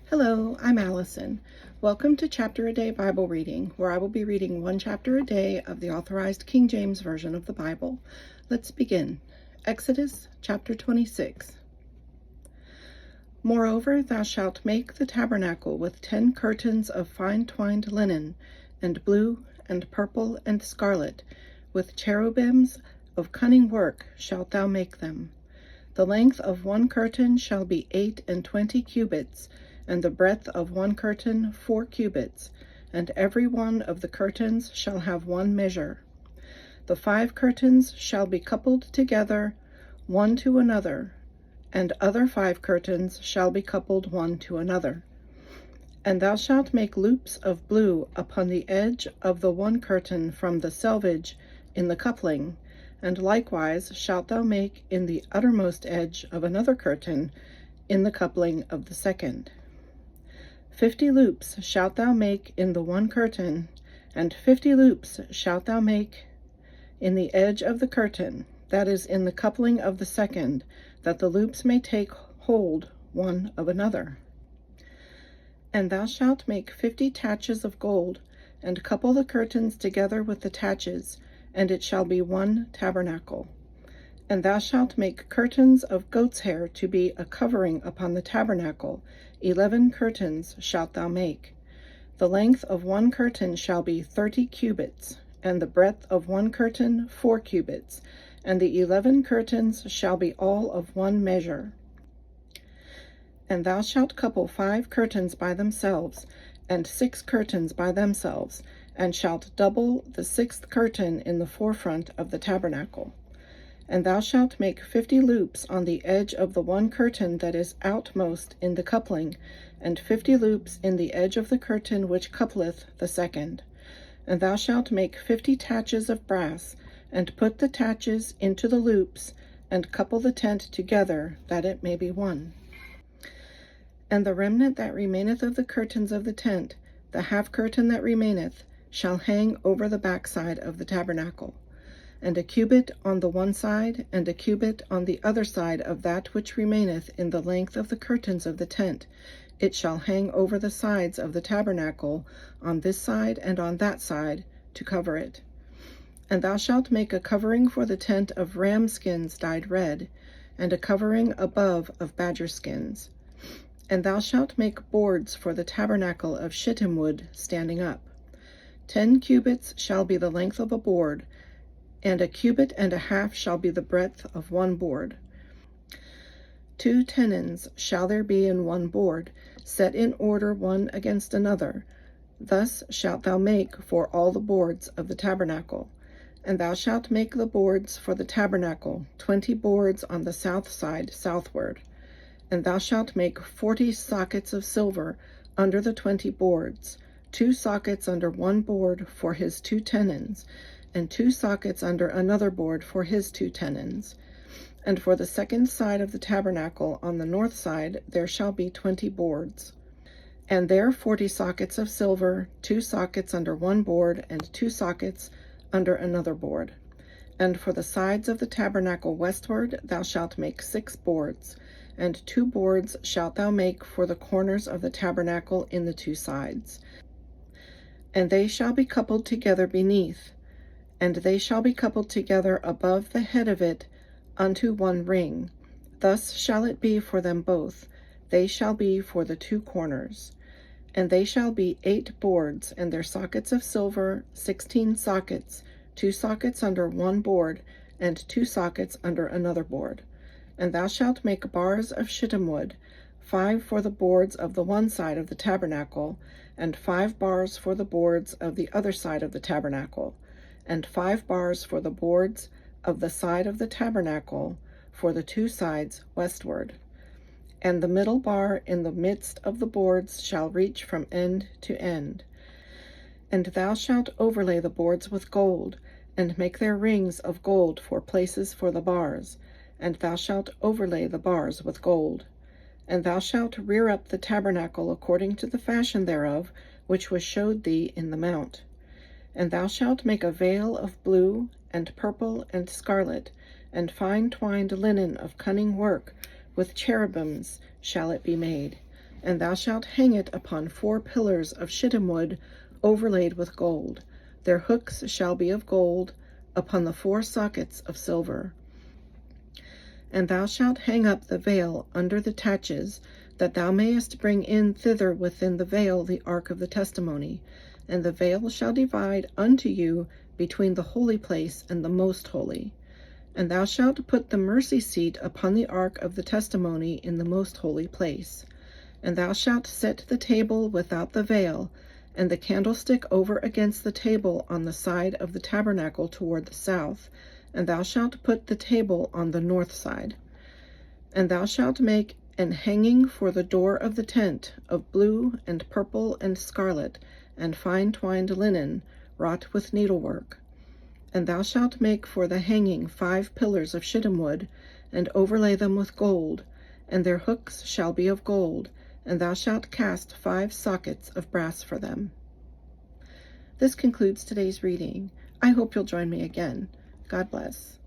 Hello, I'm Allison. Welcome to Chapter a Day Bible Reading, where I will be reading one chapter a day of the Authorized King James Version of the Bible. Let's begin. Exodus chapter 26. Moreover, thou shalt make the tabernacle with 10 curtains of fine twined linen, and blue, and purple, and scarlet, with cherubims of cunning work shalt thou make them. The length of one curtain shall be 28 cubits, and the breadth of one curtain 4 cubits, and every one of the curtains shall have one measure. The 5 curtains shall be coupled together one to another, and other 5 curtains shall be coupled one to another. And thou shalt make loops of blue upon the edge of the one curtain from the selvage in the coupling, and likewise shalt thou make in the uttermost edge of another curtain in the coupling of the second. 50 loops shalt thou make in the one curtain, and 50 loops shalt thou make in the edge of the curtain, that is, in the coupling of the second, that the loops may take hold one of another. And thou shalt make 50 taches of gold, and couple the curtains together with the taches, and it shall be one tabernacle. And thou shalt make curtains of goat's hair to be a covering upon the tabernacle. 11 curtains shalt thou make. The length of one curtain shall be 30 cubits, and the breadth of one curtain 4 cubits, and the 11 curtains shall be all of one measure. And thou shalt couple 5 curtains by themselves, and 6 curtains by themselves, and shalt double the 6th curtain in the forefront of the tabernacle. And thou shalt make 50 loops on the edge of the one curtain that is outmost in the coupling, and 50 loops in the edge of the curtain which coupleth the second. And thou shalt make 50 taches of brass, and put the taches into the loops, and couple the tent together, that it may be one. And the remnant that remaineth of the curtains of the tent, the half curtain that remaineth, shall hang over the backside of the tabernacle. And a cubit on the one side, and a cubit on the other side of that which remaineth in the length of the curtains of the tent. It shall hang over the sides of the tabernacle, on this side and on that side, to cover it. And thou shalt make a covering for the tent of ram skins dyed red, and a covering above of badger skins. And thou shalt make boards for the tabernacle of shittim wood standing up. 10 cubits shall be the length of a board, and a cubit and a half shall be the breadth of one board. 2 tenons shall there be in one board, set in order one against another. Thus shalt thou make for all the boards of the tabernacle. And thou shalt make the boards for the tabernacle, 20 boards on the south side southward. And thou shalt make 40 sockets of silver under the 20 boards, 2 sockets under one board for his 2 tenons, and 2 sockets under another board for his 2 tenons. And for the second side of the tabernacle on the north side there shall be 20 boards. And there 40 sockets of silver, 2 sockets under one board, and 2 sockets under another board. And for the sides of the tabernacle westward thou shalt make 6 boards, and 2 boards shalt thou make for the corners of the tabernacle in the 2 sides. And they shall be coupled together beneath, and they shall be coupled together above the head of it unto one ring. Thus shall it be for them both. They shall be for the 2 corners. And they shall be 8 boards, and their sockets of silver 16 sockets, 2 sockets under one board, and 2 sockets under another board. And thou shalt make bars of shittim wood, 5 for the boards of the one side of the tabernacle, and 5 bars for the boards of the other side of the tabernacle, and 5 bars for the boards of the side of the tabernacle for the 2 sides westward. And the middle bar in the midst of the boards shall reach from end to end. And thou shalt overlay the boards with gold, and make their rings of gold for places for the bars, and thou shalt overlay the bars with gold. And thou shalt rear up the tabernacle according to the fashion thereof, which was showed thee in the mount. And thou shalt make a veil of blue, and purple, and scarlet, and fine twined linen of cunning work, with cherubims shall it be made. And thou shalt hang it upon 4 pillars of shittim wood overlaid with gold. Their hooks shall be of gold, upon the 4 sockets of silver. And thou shalt hang up the veil under the taches, that thou mayest bring in thither within the veil the ark of the testimony. And the veil shall divide unto you between the holy place and the most holy. And thou shalt put the mercy seat upon the ark of the testimony in the most holy place. And thou shalt set the table without the veil, and the candlestick over against the table on the side of the tabernacle toward the south, and thou shalt put the table on the north side. And thou shalt make an hanging for the door of the tent of blue and purple and scarlet and fine twined linen, wrought with needlework. And thou shalt make for the hanging 5 pillars of shittim wood, and overlay them with gold, and their hooks shall be of gold, and thou shalt cast 5 sockets of brass for them. This concludes today's reading. I hope you'll join me again. God bless.